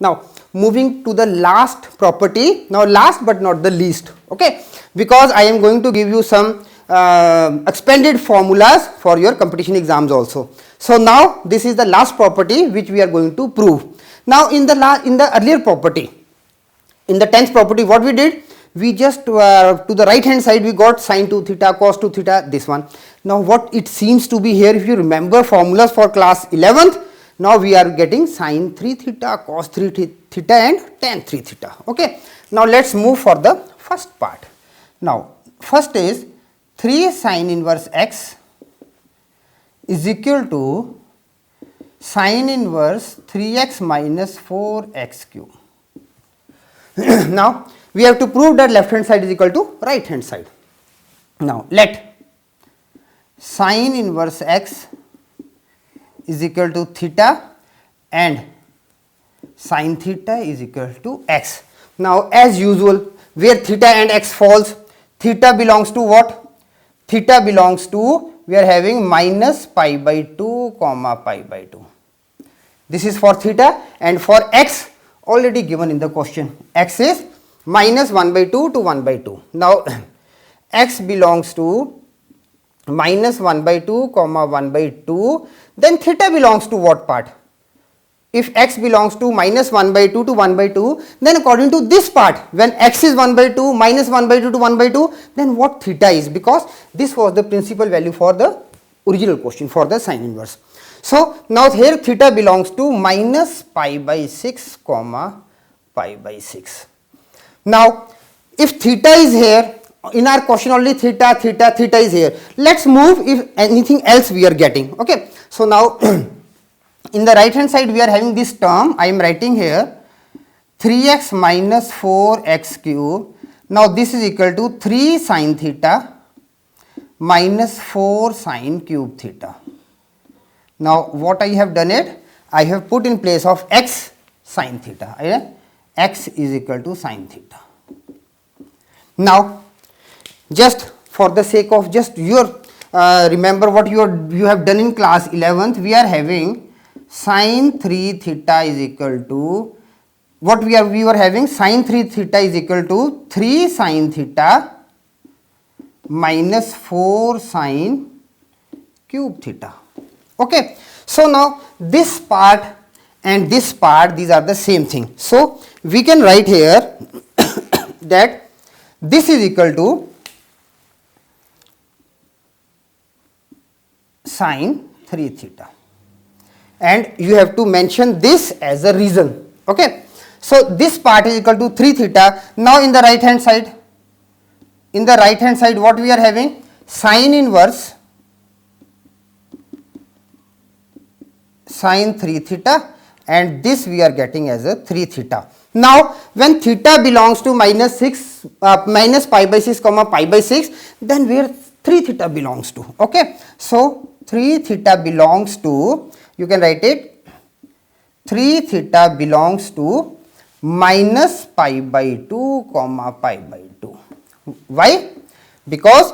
Now moving to the last property, now last but not the least, okay, because I am going to give you some expanded formulas for your competition exams also. So now this is the last property which we are going to prove. Now in the earlier property, in the 10th property, what we did, we just to the right hand side we got sine 2 theta, cos 2 theta, this one. Now what it seems to be here, if you remember formulas for class 11th, now we are getting sine 3 theta, cos 3 theta and tan 3 theta. Okay. Now let's move for the first part. Now first is 3 sine inverse x is equal to sine inverse 3x minus 4x cube. Now we have to prove that left hand side is equal to right hand side. Now let sine inverse x is equal to theta and sine theta is equal to x. Now as usual, where theta and x falls, theta belongs to what? Theta belongs to, we are having minus pi by 2 comma pi by 2. This is for theta, and for x already given in the question, x is minus 1 by 2 to 1 by 2. Now x belongs to minus 1 by 2 comma 1 by 2, then theta belongs to what part? If x belongs to minus 1 by 2 to 1 by 2, then according to this part, when x is 1 by 2 minus 1 by 2 to 1 by 2, then what theta is, because this was the principal value for the original question for the sine inverse. So now here theta belongs to minus pi by 6 comma pi by 6. Now if theta is here, in our question only theta is here. Let's move if anything else we are getting. Okay. So now in the right hand side we are having this term, I am writing here 3x minus 4x cube. Now this is equal to 3 sine theta minus 4 sine cube theta. Now what I have done it, I have put in place of x sine theta, x is equal to sine theta. Now just for the sake of just your remember what you have done in class 11th, we are having sine 3 theta is equal to, what we were having, sine 3 theta is equal to 3 sine theta minus 4 sine cube theta. Okay. So now this part and this part, these are the same thing. So we can write here that this is equal to sine 3 theta, and you have to mention this as a reason. Okay. So this part is equal to 3 theta. Now in the right hand side, what we are having, sine inverse sine 3 theta, and this we are getting as a 3 theta. Now when theta belongs to minus pi by 6 comma pi by 6, then where 3 theta belongs to. Okay. So 3 theta belongs to, you can write it, 3 theta belongs to minus pi by 2 comma pi by 2. Why? Because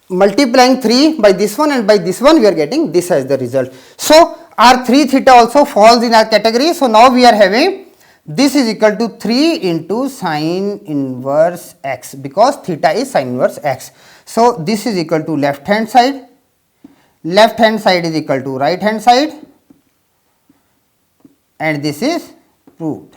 multiplying 3 by this one and by this one, we are getting this as the result. So our 3 theta also falls in our category. So now we are having this is equal to 3 into sine inverse x, because theta is sine inverse x. So this is equal to left hand side is equal to right hand side, and this is proved.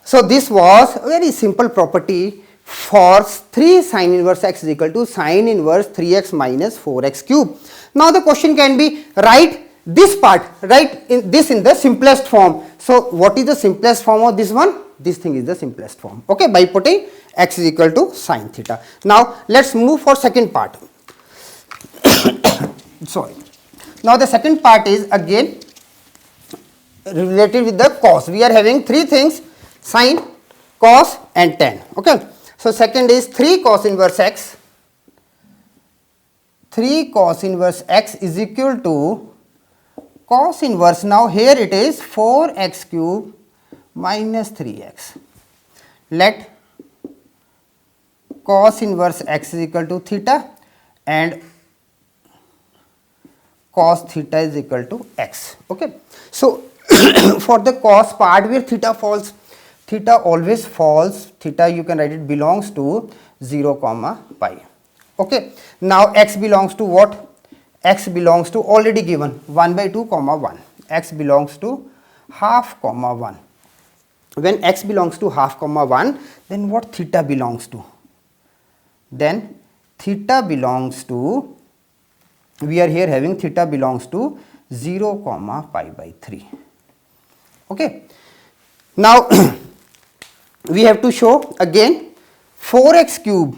So this was a very simple property for 3 sine inverse x is equal to sine inverse 3x minus 4x cube. Now the question can be, write this part, write in the simplest form. So what is the simplest form of this one? This thing is the simplest form. Okay, by putting x is equal to sine theta. Now let's move for second part. Sorry. Now the second part is again related with the cos. We are having three things, sine, cos and tan. Okay. So second is 3 cos inverse x. 3 cos inverse x is equal to cos inverse. Now here it is 4x cube minus 3x. Let cos inverse x is equal to theta and cos theta is equal to x. Okay. So For the cos part where theta falls, theta always falls, theta you can write it belongs to 0 comma pi. Okay. Now x belongs to what? X belongs to already given 1 by 2 comma 1. X belongs to half comma 1. When x belongs to half comma 1, then what theta belongs to? Then theta belongs to, we are here having theta belongs to 0 comma pi by 3. Okay. Now we have to show again 4x cube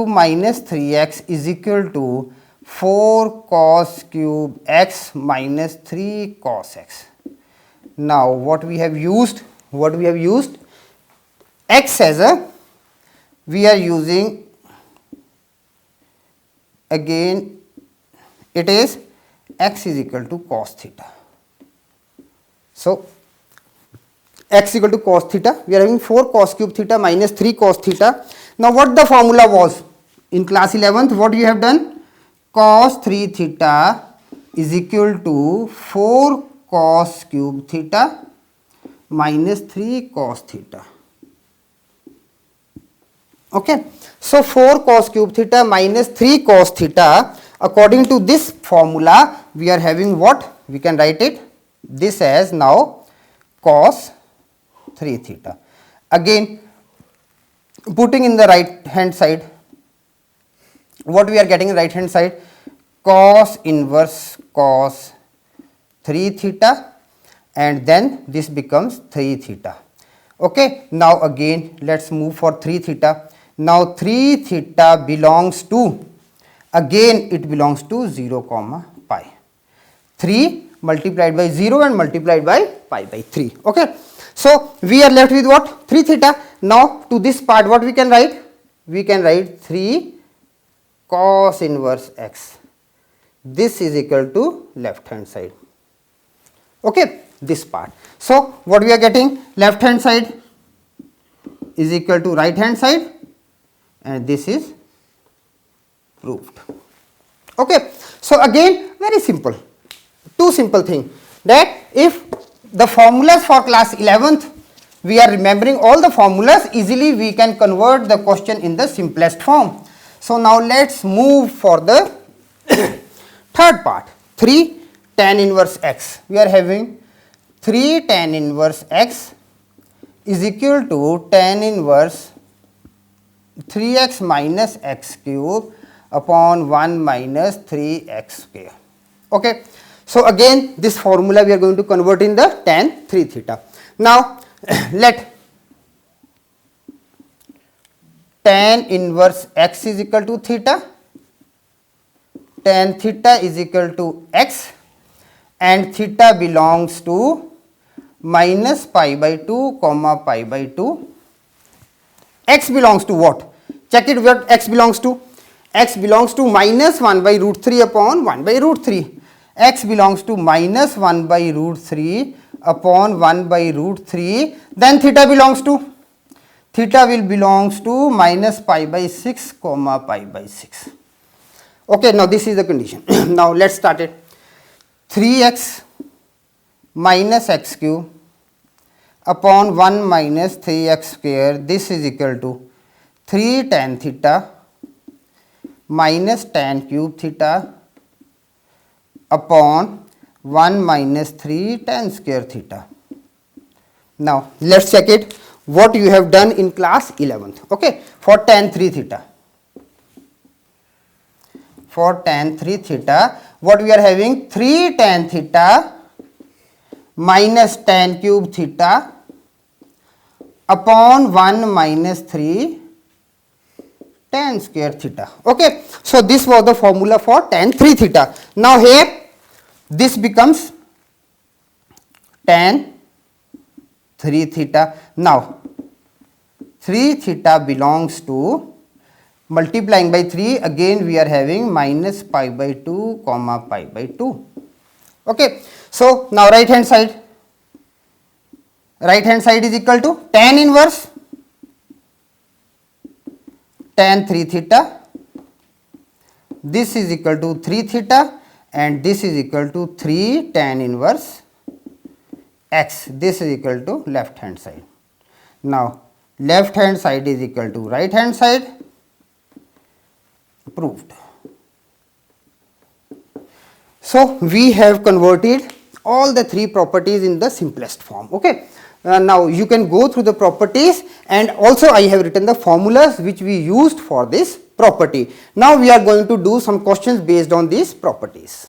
minus 3x is equal to 4 cos cube x minus 3 cos x. Now what we have used? X as a, we are using again, it is x is equal to cos theta. So x equal to cos theta, we are having 4 cos cube theta minus 3 cos theta. Now what the formula was? In class 11th, what you have done? Cos 3 theta is equal to 4 cos cube theta minus 3 cos theta. Okay. So 4 cos cube theta minus 3 cos theta, according to this formula, we are having what? We can write it this as now cos 3 theta. Again, putting in the right hand side, what we are getting in right hand side? Cos inverse cos 3 theta, and then this becomes 3 theta. Okay. Now again, let's move for 3 theta. Now 3 theta belongs to, again it belongs to 0 comma pi. 3 multiplied by 0 and multiplied by pi by 3. Okay. So we are left with what? 3 theta. Now to this part, what we can write? We can write 3 cos inverse x. This is equal to left hand side. Okay, this part. So what we are getting? Left hand side is equal to right hand side, and this is proved. Okay. So again, very simple. Two simple thing, that if the formulas for class 11th, we are remembering all the formulas, easily we can convert the question in the simplest form. So now let's move for the third part, 3 tan inverse x. We are having 3 tan inverse x is equal to tan inverse 3x minus x cube upon 1 minus 3x square. Okay. So again, this formula we are going to convert in the tan 3 theta. Now let tan inverse x is equal to theta, tan theta is equal to x, and theta belongs to minus pi by 2 comma pi by 2. X belongs to what? Check it what x belongs to. X belongs to minus 1 by root 3 upon 1 by root 3. X belongs to minus 1 by root 3 upon 1 by root 3. Then theta belongs to? Theta will belongs to minus pi by 6 comma pi by 6. Okay, now this is the condition. Now let's start it. 3x minus x cube upon 1 minus 3x square, this is equal to 3 tan theta minus tan cube theta upon 1 minus 3 tan square theta. Now let's check it what you have done in class 11th. Okay, for tan 3 theta. For tan 3 theta, what we are having? 3 tan theta minus tan cube theta upon 1 minus 3 tan square theta. Okay, so this was the formula for tan 3 theta. Now here this becomes tan 3 theta. Now 3 theta belongs to, multiplying by 3, again we are having minus pi by 2 comma pi by 2. Okay, so now right hand side is equal to tan inverse tan 3 theta, this is equal to 3 theta, and this is equal to 3 tan inverse x. This is equal to left hand side. Now left hand side is equal to right hand side. Proved. So we have converted all the three properties in the simplest form. Okay. Now you can go through the properties, and also I have written the formulas which we used for this property. Now we are going to do some questions based on these properties.